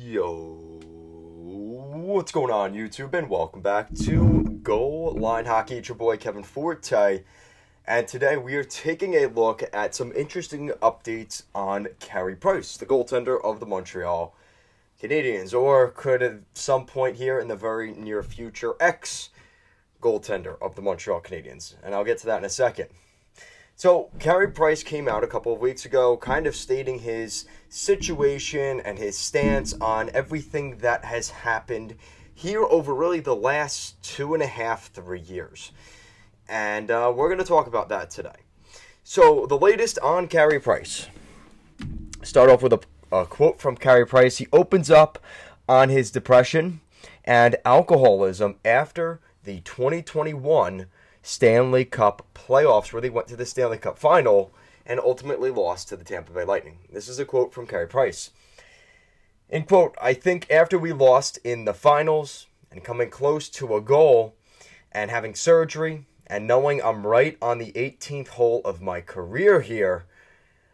Yo, what's going on, YouTube? And welcome back to Goal Line Hockey. It's your boy Kevin Forte, and today we are taking a look at some interesting updates on Carey Price, the goaltender of the Montreal Canadiens, or could at some point here in the very near future, ex-goaltender of the Montreal Canadiens, and I'll get to that in a second. So, Carey Price came out a couple of weeks ago kind of stating his situation and his stance on everything that has happened here over really the last 2.5, 3 years. And we're going to talk about that today. So, the latest on Carey Price. Start off with a quote from Carey Price. He opens up on his depression and alcoholism after the 2021 Stanley Cup playoffs, where they went to the Stanley Cup final and ultimately lost to the Tampa Bay Lightning. This is a quote from Carey Price. In quote, "I think after we lost in the finals and coming close to a goal and having surgery and knowing I'm right on the 18th hole of my career here,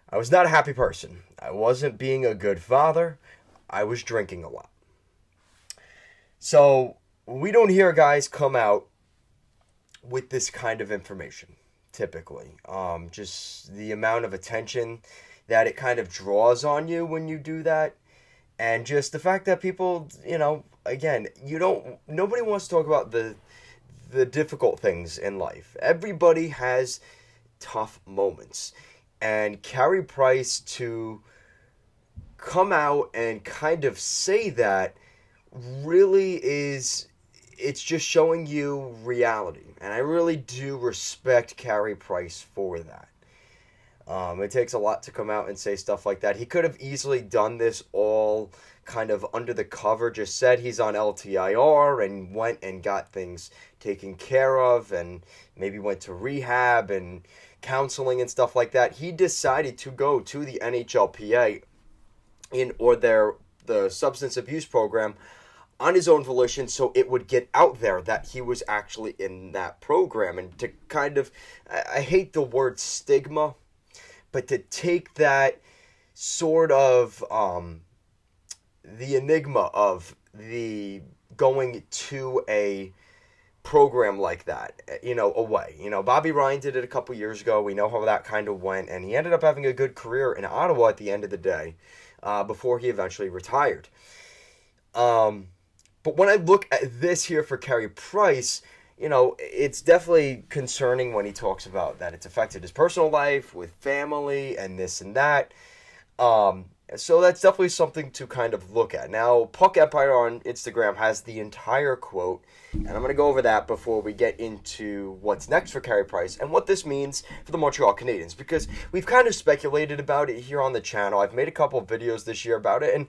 I was not a happy person. I wasn't being a good father. I was drinking a lot." So we don't hear guys come out with this kind of information, typically. Just the amount of attention that it kind of draws on you when you do that. And just the fact that people, again, nobody wants to talk about the difficult things in life. Everybody has tough moments. And Carey Price to come out and kind of say that really it's just showing you reality. And I really do respect Carey Price for that. It takes a lot to come out and say stuff like that. He could have easily done this all kind of under the cover, just said he's on LTIR and went and got things taken care of and maybe went to rehab and counseling and stuff like that. He decided to go to the NHLPA the substance abuse program on his own volition, so it would get out there that he was actually in that program. And to kind of, I hate the word stigma, but to take that sort of, the enigma of the going to a program like that, away. Bobby Ryan did it a couple years ago. We know how that kind of went, and he ended up having a good career in Ottawa at the end of the day, before he eventually retired. But when I look at this here for Carey Price, it's definitely concerning when he talks about that it's affected his personal life with family and this and that. So that's definitely something to kind of look at. Now, Puck Empire on Instagram has the entire quote, and I'm going to go over that before we get into what's next for Carey Price and what this means for the Montreal Canadiens, because we've kind of speculated about it here on the channel. I've made a couple of videos this year about it, and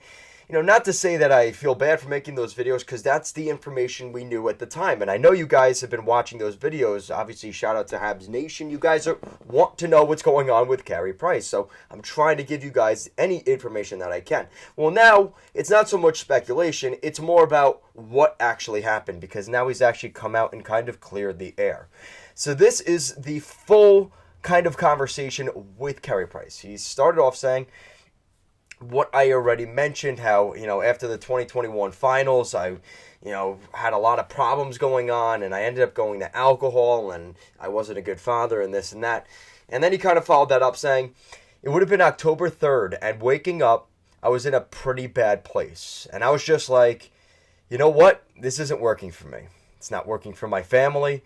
not to say that I feel bad for making those videos, because that's the information we knew at the time. And I know you guys have been watching those videos. Obviously, shout out to Habs Nation. You guys want to know what's going on with Carey Price. So I'm trying to give you guys any information that I can. Well, now it's not so much speculation. It's more about what actually happened, because now he's actually come out and kind of cleared the air. So this is the full kind of conversation with Carey Price. He started off saying what I already mentioned, how, after the 2021 finals, I, had a lot of problems going on, and I ended up going to alcohol, and I wasn't a good father, and this and that. And then he kind of followed that up saying, it would have been October 3rd, and waking up, I was in a pretty bad place. And I was just like, you know what? This isn't working for me. It's not working for my family.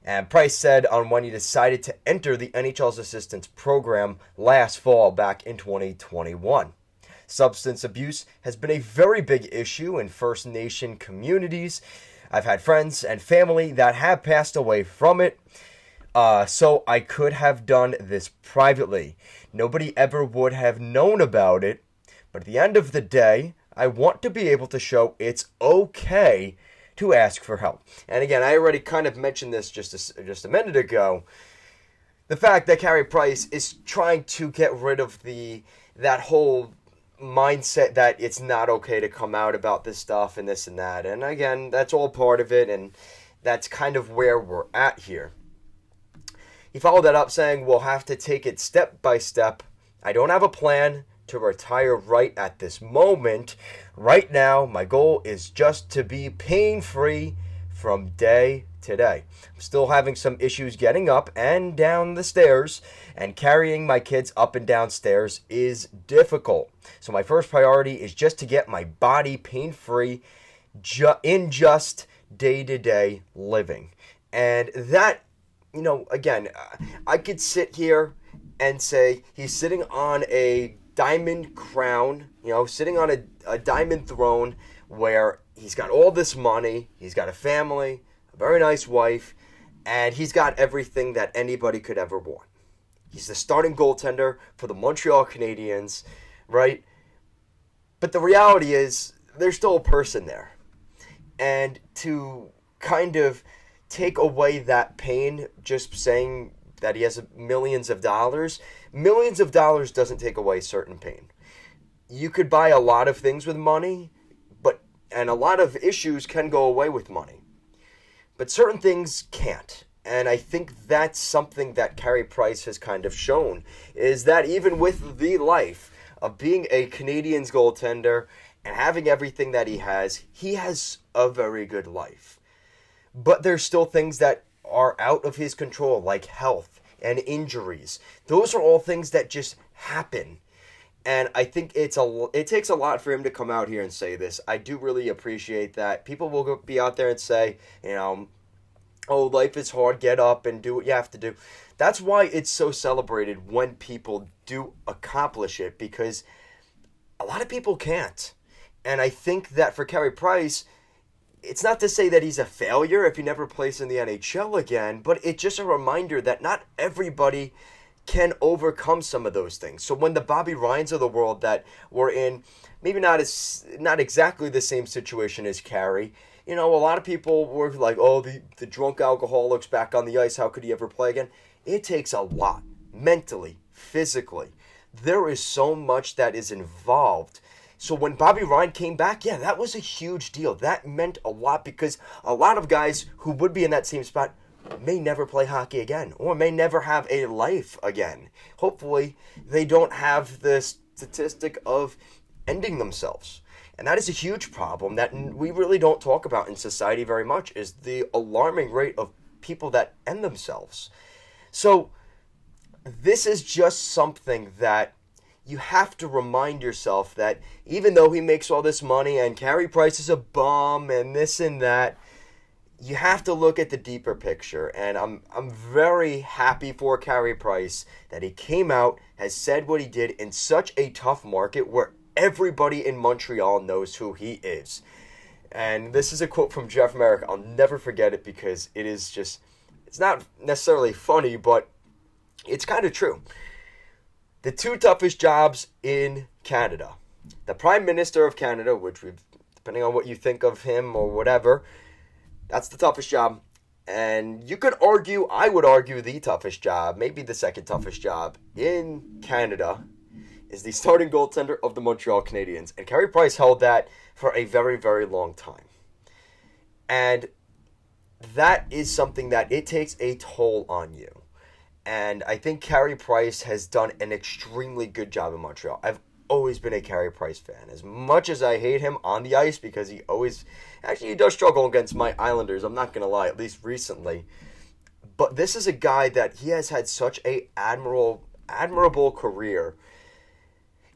And Price said on when he decided to enter the NHL's assistance program last fall back in 2021. Substance abuse has been a very big issue in First Nation communities. I've had friends and family that have passed away from it. So I could have done this privately. Nobody ever would have known about it. But at the end of the day, I want to be able to show it's okay to ask for help. And again, I already kind of mentioned this just a minute ago. The fact that Carey Price is trying to get rid of that whole mindset that it's not okay to come out about this stuff and this and that. And again, that's all part of it, and that's kind of where we're at here. He followed that up saying, we'll have to take it step by step. I don't have a plan to retire right at this moment. Right now, my goal is just to be pain-free from day to day. I'm still having some issues getting up and down the stairs, and carrying my kids up and down stairs is difficult. So my first priority is just to get my body pain-free in just day-to-day living. And that, again, I could sit here and say he's sitting on a diamond crown, sitting on a diamond throne where he's got all this money, he's got a family, a very nice wife, and he's got everything that anybody could ever want. He's the starting goaltender for the Montreal Canadiens, right? But the reality is, there's still a person there. And to kind of take away that pain, just saying that he has millions of dollars doesn't take away certain pain. You could buy a lot of things with money, and a lot of issues can go away with money. But certain things can't. And I think that's something that Carey Price has kind of shown, is that even with the life of being a Canadiens goaltender and having everything that he has a very good life. But there's still things that are out of his control, like health and injuries. Those are all things that just happen. And I think it takes a lot for him to come out here and say this. I do really appreciate that. People will be out there and say, oh, life is hard, get up and do what you have to do. That's why it's so celebrated when people do accomplish it, because a lot of people can't. And I think that for Carey Price, it's not to say that he's a failure if he never plays in the NHL again, but it's just a reminder that not everybody can overcome some of those things. So when the Bobby Ryans of the world that were in maybe not exactly the same situation as Carey, a lot of people were like, oh, the drunk alcoholic's back on the ice, how could he ever play again? It takes a lot, mentally, physically. There is so much that is involved. So when Bobby Ryan came back, yeah, that was a huge deal. That meant a lot, because a lot of guys who would be in that same spot may never play hockey again, or may never have a life again. Hopefully, they don't have the statistic of ending themselves. And that is a huge problem that we really don't talk about in society very much, is the alarming rate of people that end themselves. So this is just something that you have to remind yourself that even though he makes all this money and Carey Price is a bum and this and that, you have to look at the deeper picture. And I'm very happy for Carey Price that he came out, has said what he did in such a tough market where everybody in Montreal knows who he is. And this is a quote from Jeff Merrick. I'll never forget it, because it is just, it's not necessarily funny, but it's kind of true. The two toughest jobs in Canada. The Prime Minister of Canada, which we've, depending on what you think of him or whatever, that's the toughest job. And you could argue, I would argue, the toughest job, maybe the second toughest job in Canada, is the starting goaltender of the Montreal Canadiens. And Carey Price held that for a very, very long time. And that is something that it takes a toll on you. And I think Carey Price has done an extremely good job in Montreal. I've always been a Carey Price fan. As much as I hate him on the ice, because he does struggle against my Islanders, I'm not going to lie, at least recently. But this is a guy that he has had such a admirable career.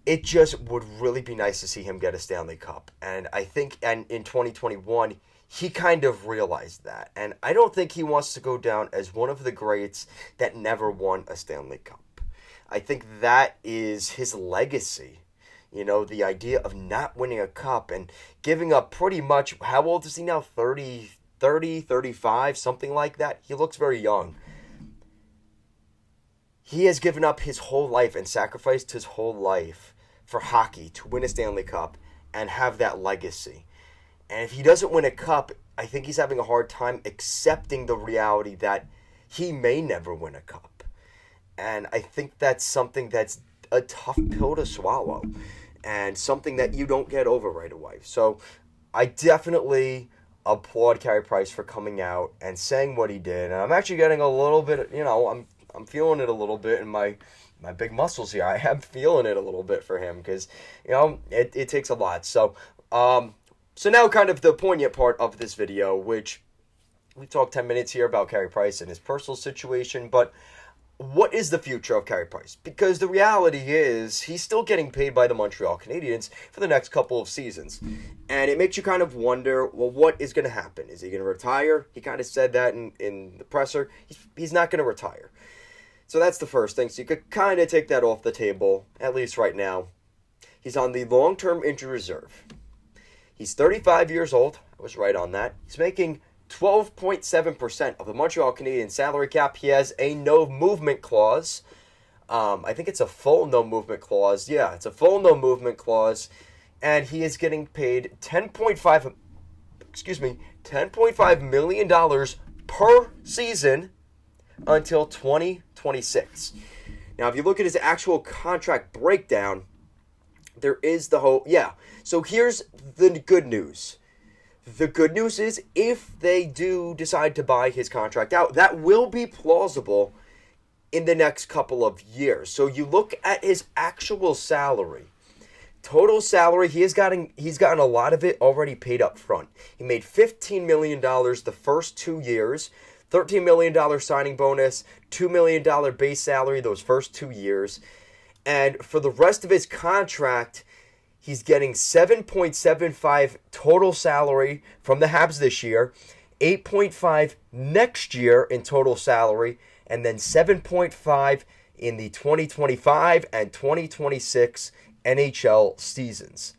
It just would really be nice to see him get a Stanley Cup. And I think in 2021, he kind of realized that. And I don't think he wants to go down as one of the greats that never won a Stanley Cup. I think that is his legacy. The idea of not winning a cup and giving up pretty much, how old is he now? 30, 35, something like that. He looks very young. He has given up his whole life and sacrificed his whole life for hockey to win a Stanley Cup and have that legacy. And if he doesn't win a cup, I think he's having a hard time accepting the reality that he may never win a cup. And I think that's something that's a tough pill to swallow, and something that you don't get over right away. So I definitely applaud Carey Price for coming out and saying what he did. And I'm actually getting a little bit, I'm feeling it a little bit in my my big muscles here. I am feeling it a little bit for him because, it takes a lot. So, so now kind of the poignant part of this video, which we talked 10 minutes here about Carey Price and his personal situation, but what is the future of Carey Price? Because the reality is he's still getting paid by the Montreal Canadiens for the next couple of seasons. And it makes you kind of wonder, well, what is going to happen? Is he going to retire? He kind of said that in the presser. He's not going to retire. So that's the first thing. So you could kind of take that off the table, at least right now. He's on the long-term injury reserve. He's 35 years old. I was right on that. He's making 12.7% of the Montreal Canadiens salary cap. He has a no movement clause. I think it's a full no movement clause. Yeah, it's a full no movement clause. And he is getting paid $10.5 million per season until 2026. Now, if you look at his actual contract breakdown, there is the whole... Yeah, so here's the good news. The good news is if they do decide to buy his contract out, that will be plausible in the next couple of years. So you look at his actual salary. Total salary, he's gotten a lot of it already paid up front. He made $15 million the first 2 years, $13 million signing bonus, $2 million base salary those first 2 years. And for the rest of his contract, he's getting $7.75 total salary from the Habs this year, $8.5 next year in total salary, and then $7.5 in the 2025 and 2026 NHL seasons.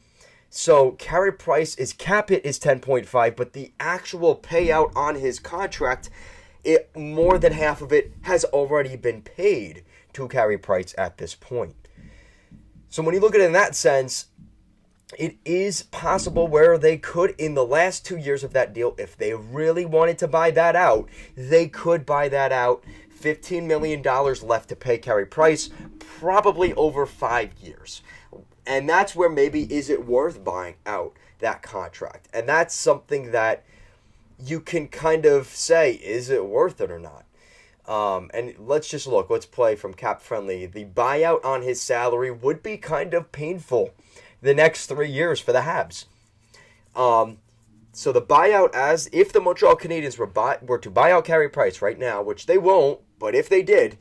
So Carey Price, his cap hit is 10.5, but the actual payout on his contract, more than half of it has already been paid to Carey Price at this point. So when you look at it in that sense, it is possible where they could, in the last 2 years of that deal, if they really wanted to buy that out, they could buy that out. $15 million left to pay Carey Price, probably over 5 years. And that's where maybe is it worth buying out that contract? And that's something that you can kind of say, is it worth it or not? And let's just look. Let's play from Cap Friendly. The buyout on his salary would be kind of painful the next 3 years for the Habs. So the buyout, as if the Montreal Canadiens were to buy out Carey Price right now, which they won't, but if they did,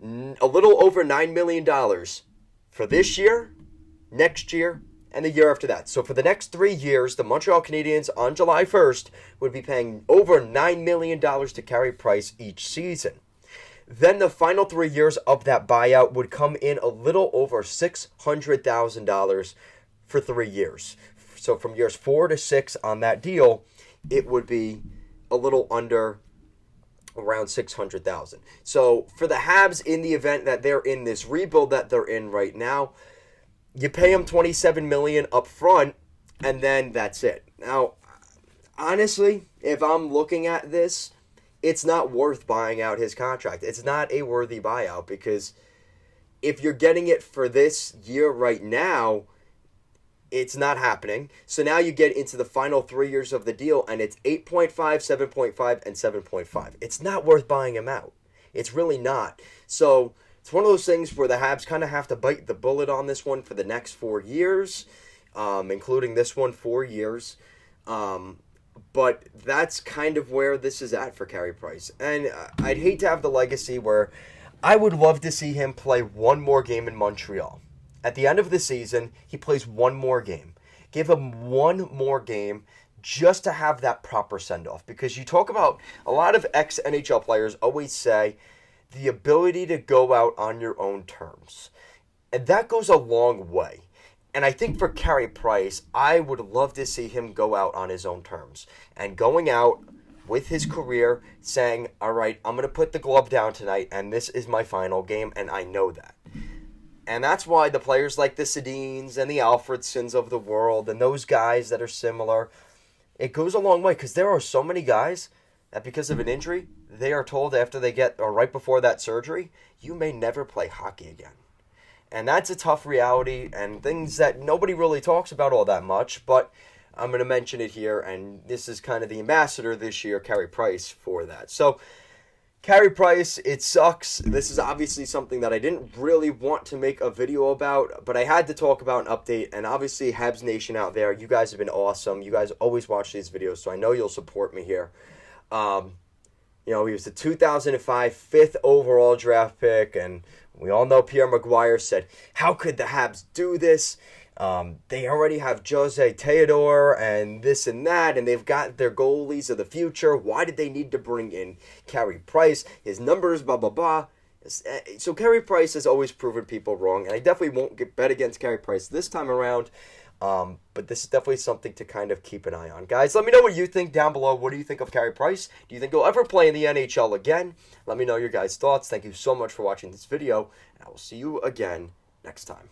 a little over $9 million for this year, next year, and the year after that. So for the next 3 years, the Montreal Canadiens on July 1st would be paying over $9 million to Carey Price each season. Then the final 3 years of that buyout would come in a little over $600,000 for 3 years. So from years 4 to 6 on that deal, it would be a little under around $600,000. So for the Habs, in the event that they're in this rebuild that they're in right now, you pay them $27 million up front, and then that's it. Now, honestly, if I'm looking at this, it's not worth buying out his contract. It's not a worthy buyout because if you're getting it for this year right now, it's not happening. So now you get into the final 3 years of the deal, and it's 8.5, 7.5, and 7.5. It's not worth buying him out. It's really not. So it's one of those things where the Habs kind of have to bite the bullet on this one for the next 4 years, including this one, 4 years. But that's kind of where this is at for Carey Price. And I'd hate to have the legacy where I would love to see him play one more game in Montreal. At the end of the season, he plays one more game. Give him one more game just to have that proper send-off. Because you talk about, a lot of ex-NHL players always say, the ability to go out on your own terms. And that goes a long way. And I think for Carey Price, I would love to see him go out on his own terms. And going out with his career, saying, all right, I'm going to put the glove down tonight, and this is my final game, and I know that. And that's why the players like the Sedins and the Alfredsons of the world, and those guys that are similar, it goes a long way. Because there are so many guys that because of an injury, they are told after they get, or right before that surgery, you may never play hockey again. And that's a tough reality and things that nobody really talks about all that much, but I'm going to mention it here, and this is kind of the ambassador this year, Carey Price, for that. So Carey Price, it sucks. This is obviously something that I didn't really want to make a video about, but I had to talk about an update. And obviously, Habs Nation out there, you guys have been awesome. You guys always watch these videos, so I know you'll support me here. He was the 2005 fifth overall draft pick, and we all know Pierre Maguire said, "How could the Habs do this? They already have Jose Theodore and this and that, and they've got their goalies of the future. Why did they need to bring in Carey Price? His numbers, blah, blah, blah." So Carey Price has always proven people wrong, and I definitely won't bet against Carey Price this time around. But this is definitely something to kind of keep an eye on. Guys, let me know what you think down below. What do you think of Carey Price? Do you think he'll ever play in the NHL again? Let me know your guys' thoughts. Thank you so much for watching this video, and I will see you again next time.